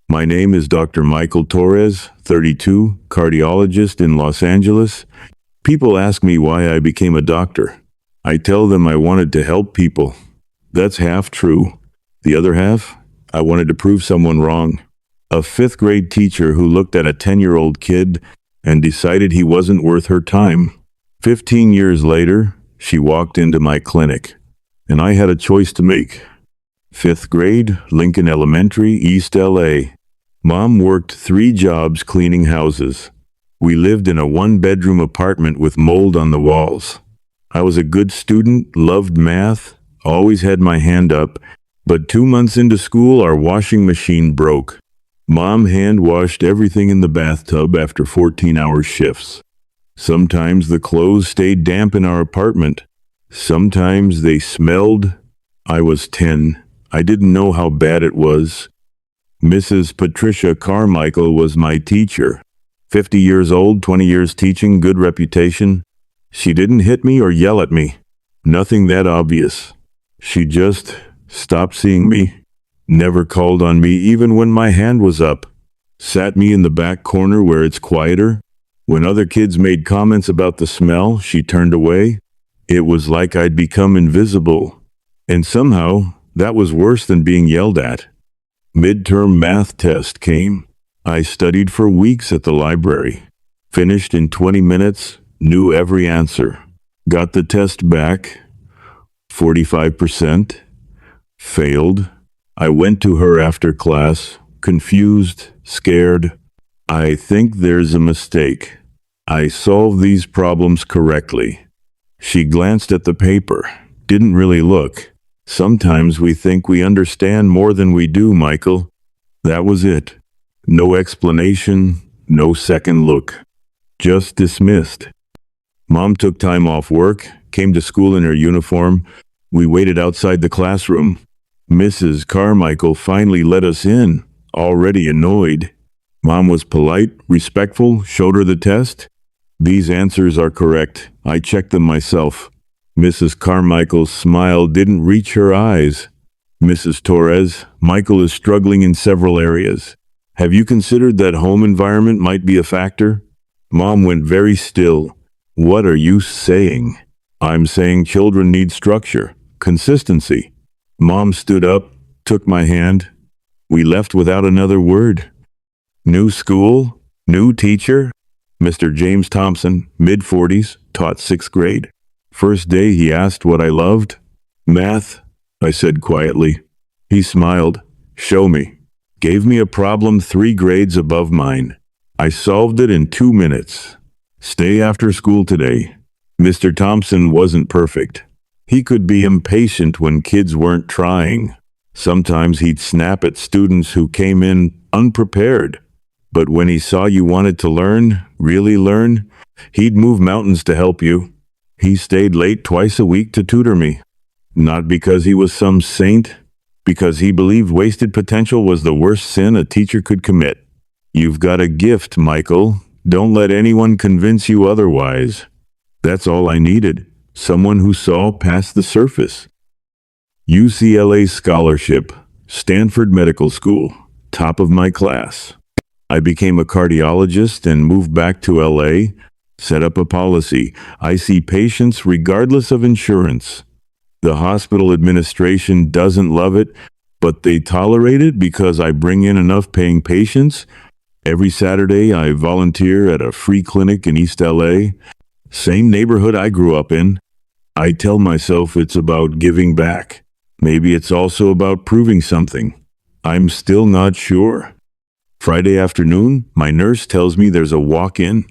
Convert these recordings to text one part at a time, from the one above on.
My name is Dr. Michael Torres, 32, cardiologist in Los Angeles. People ask me why I became a doctor. I tell them I wanted to help people. That's half true. The other half, I wanted to prove someone wrong. A fifth grade teacher who looked at a 10-year-old kid and decided he wasn't worth her time. 15 years later, she walked into my clinic, and I had a choice to make. Fifth grade, Lincoln Elementary, East LA. Mom worked 3 jobs cleaning houses. We lived in a 1-bedroom apartment with mold on the walls. I was a good student, loved math, always had my hand up, but 2 months into school, our washing machine broke. Mom hand-washed everything in the bathtub after 14-hour shifts. Sometimes the clothes stayed damp in our apartment. Sometimes they smelled. I was 10. I didn't know how bad it was. Mrs. Patricia Carmichael was my teacher. 50 years old, 20 years teaching, good reputation. She didn't hit me or yell at me. Nothing that obvious. She just stopped seeing me. Never called on me even when my hand was up. Sat me in the back corner where it's quieter. When other kids made comments about the smell, she turned away. It was like I'd become invisible. And somehow, that was worse than being yelled at. Midterm math test came. I studied for weeks at the library. Finished in 20 minutes, knew every answer. Got the test back. 45%. Failed. I went to her after class, confused, scared. I think there's a mistake. I solved these problems correctly. She glanced at the paper, didn't really look. Sometimes we think we understand more than we do, Michael. That was it. No explanation, no second look. Just dismissed. Mom took time off work, came to school in her uniform. We waited outside the classroom. Mrs. Carmichael finally let us in, already annoyed. Mom was polite, respectful, showed her the test. These answers are correct. I checked them myself. Mrs. Carmichael's smile didn't reach her eyes. Mrs. Torres, Michael is struggling in several areas. Have you considered that home environment might be a factor? Mom went very still. What are you saying? I'm saying children need structure, consistency. Mom stood up, took my hand. We left without another word. New school, new teacher. Mr. James Thompson, mid-40s, taught 6th grade. First day he asked what I loved. Math, I said quietly. He smiled. Show me. Gave me a problem 3 grades above mine. I solved it in 2 minutes. Stay after school today. Mr. Thompson wasn't perfect. He could be impatient when kids weren't trying. Sometimes he'd snap at students who came in unprepared. But when he saw you wanted to learn, really learn, he'd move mountains to help you. He stayed late twice a week to tutor me. Not because he was some saint, because he believed wasted potential was the worst sin a teacher could commit. You've got a gift, Michael. Don't let anyone convince you otherwise. That's all I needed. Someone who saw past the surface. UCLA scholarship, Stanford Medical School, top of my class. I became a cardiologist and moved back to LA, set up a policy. I see patients regardless of insurance. The hospital administration doesn't love it, but they tolerate it because I bring in enough paying patients. Every Saturday, I volunteer at a free clinic in East LA, same neighborhood I grew up in. I tell myself it's about giving back. Maybe it's also about proving something. I'm still not sure. Friday afternoon, my nurse tells me there's a walk-in.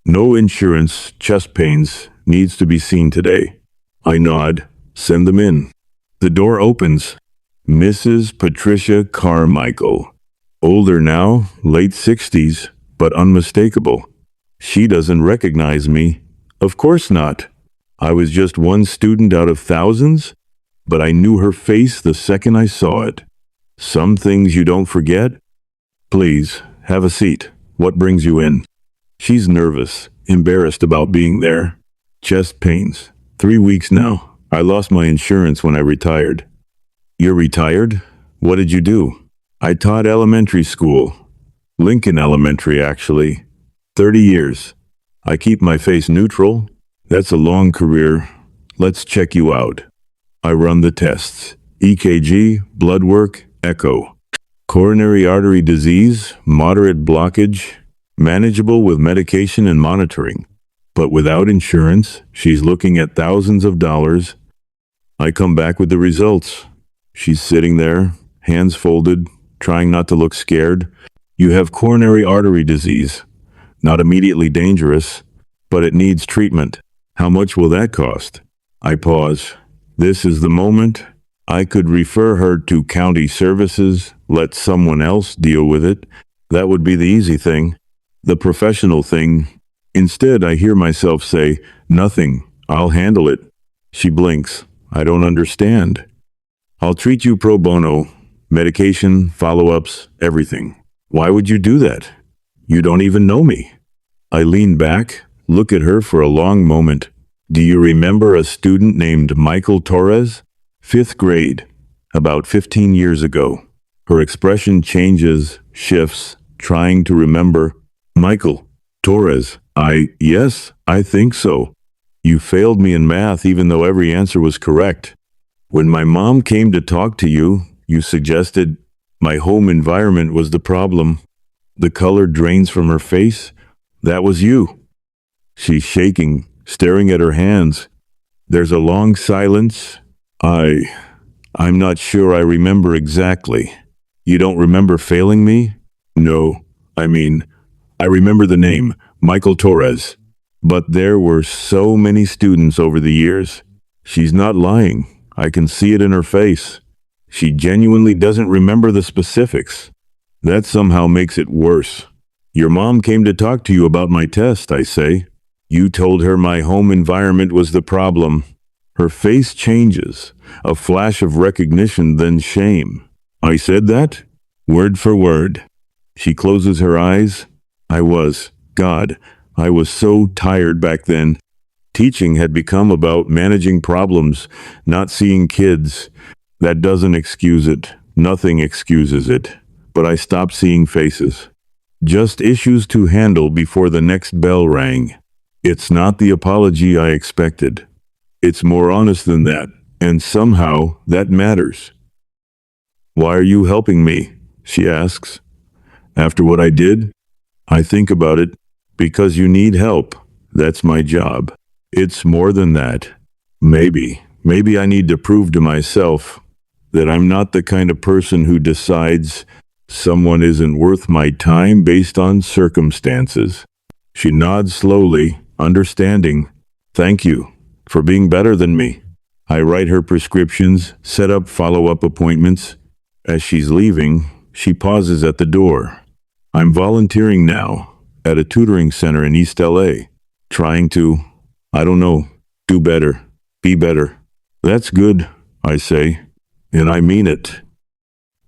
No insurance, chest pains, needs to be seen today. I nod, send them in. The door opens. Mrs. Patricia Carmichael. Older now, late 60s, but unmistakable. She doesn't recognize me. Of course not. I was just one student out of thousands, but I knew her face the second I saw it. Some things you don't forget. Please, have a seat. What brings you in? She's nervous, embarrassed about being there. Chest pains. 3 weeks now. I lost my insurance when I retired. You're retired? What did you do? I taught elementary school. Lincoln Elementary, actually. 30 years. I keep my face neutral. That's a long career. Let's check you out. I run the tests. EKG, blood work, echo. Coronary artery disease, moderate blockage, manageable with medication and monitoring. But without insurance, she's looking at thousands of dollars. I come back with the results. She's sitting there, hands folded, trying not to look scared. You have coronary artery disease. Not immediately dangerous, but it needs treatment. How much will that cost? I pause. This is the moment. I could refer her to county services, let someone else deal with it. That would be the easy thing, the professional thing. Instead, I hear myself say, "Nothing. I'll handle it." She blinks. I don't understand. "I'll treat you pro bono. Medication, follow-ups, everything." Why would you do that? You don't even know me. I lean back, look at her for a long moment. Do you remember a student named Michael Torres? 5th grade, about 15 years ago. Her expression changes, shifts, trying to remember. Michael Torres. Yes, I think so. You failed me in math even though every answer was correct. When my mom came to talk to you, you suggested my home environment was the problem. The color drains from her face. That was you. She's shaking, staring at her hands. There's a long silence. I'm not sure I remember exactly. You don't remember failing me? No. I remember the name, Michael Torres. But there were so many students over the years. She's not lying. I can see it in her face. She genuinely doesn't remember the specifics. That somehow makes it worse. Your mom came to talk to you about my test, I say. You told her my home environment was the problem. Her face changes, a flash of recognition, then shame. I said that? Word for word. She closes her eyes. I was so tired back then. Teaching had become about managing problems, not seeing kids. That doesn't excuse it. Nothing excuses it. But I stopped seeing faces. Just issues to handle before the next bell rang. It's not the apology I expected. It's more honest than that, and somehow that matters. Why are you helping me? She asks. After what I did? I think about it. Because you need help. That's my job. It's more than that. Maybe I need to prove to myself that I'm not the kind of person who decides someone isn't worth my time based on circumstances. She nods slowly, understanding. Thank you for being better than me. I write her prescriptions, set up follow-up appointments. As she's leaving, she pauses at the door. I'm volunteering now at a tutoring center in East LA, trying to, do better, be better. That's good, I say, and I mean it.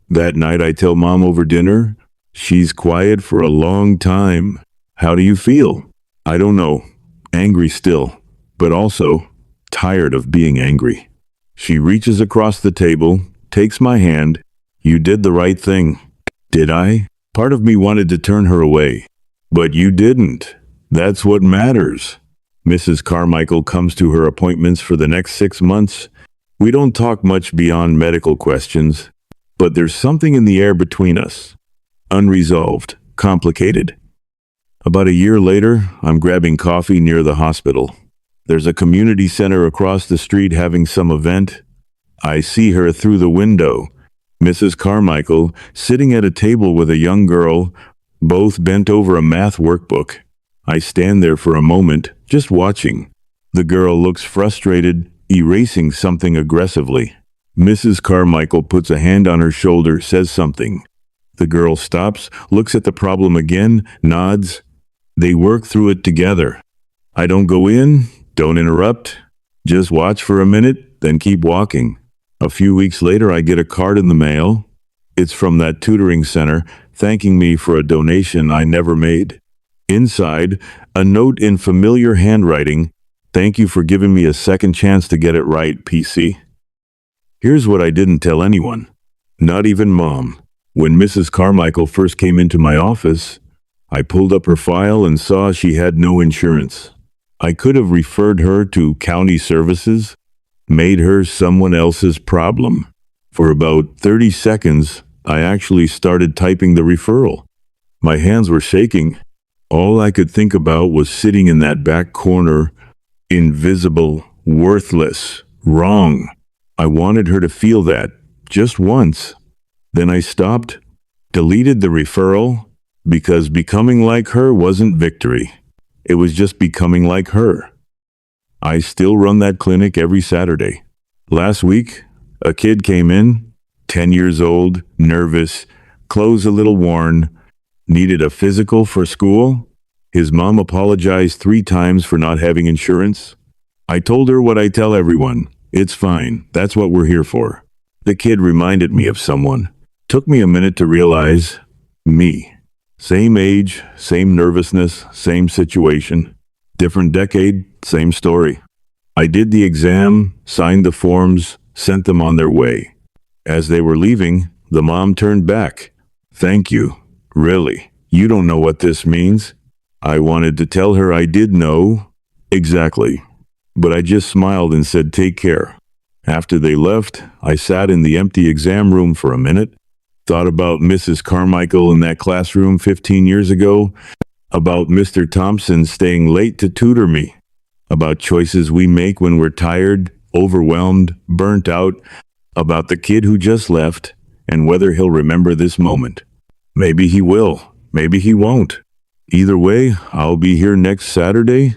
That night I tell Mom over dinner. She's quiet for a long time. How do you feel? I don't know. Angry still, but also tired of being angry. She reaches across the table, takes my hand. You did the right thing. Did I? Part of me wanted to turn her away. But you didn't. That's what matters. Mrs. Carmichael comes to her appointments for the next 6 months. We don't talk much beyond medical questions, but there's something in the air between us. Unresolved, complicated. About a year later, I'm grabbing coffee near the hospital. There's a community center across the street having some event. I see her through the window. Mrs. Carmichael sitting at a table with a young girl, both bent over a math workbook. I stand there for a moment, just watching. The girl looks frustrated, erasing something aggressively. Mrs. Carmichael puts a hand on her shoulder, says something. The girl stops, looks at the problem again, nods. They work through it together. I don't go in, don't interrupt. Just watch for a minute, then keep walking. A few weeks later, I get a card in the mail. It's from that tutoring center, thanking me for a donation I never made. Inside, a note in familiar handwriting. Thank you for giving me a second chance to get it right, PC. Here's what I didn't tell anyone. Not even Mom. When Mrs. Carmichael first came into my office, I pulled up her file and saw she had no insurance. I could have referred her to county services, made her someone else's problem. For about 30 seconds, I actually started typing the referral. My hands were shaking. All I could think about was sitting in that back corner, invisible, worthless, wrong. I wanted her to feel that, just once. Then I stopped, deleted the referral, because becoming like her wasn't victory. It was just becoming like her. I still run that clinic every Saturday. Last week, a kid came in, 10 years old, nervous, clothes a little worn, needed a physical for school. His mom apologized 3 times for not having insurance. I told her what I tell everyone. It's fine. That's what we're here for. The kid reminded me of someone. Took me a minute to realize, me. Same age, same nervousness, same situation. Different decade, same story. I did the exam, signed the forms, sent them on their way. As they were leaving, the mom turned back. Thank you. Really, you don't know what this means? I wanted to tell her I did know. Exactly. But I just smiled and said, take care. After they left, I sat in the empty exam room for a minute, thought about Mrs. Carmichael in that classroom 15 years ago, about Mr. Thompson staying late to tutor me, about choices we make when we're tired, overwhelmed, burnt out, about the kid who just left, and whether he'll remember this moment. Maybe he will, maybe he won't. Either way, I'll be here next Saturday,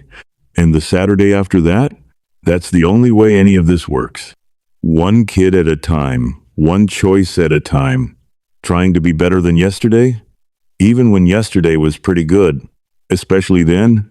and the Saturday after that. That's the only way any of this works. One kid at a time, one choice at a time. Trying to be better than yesterday? Even when yesterday was pretty good. Especially then,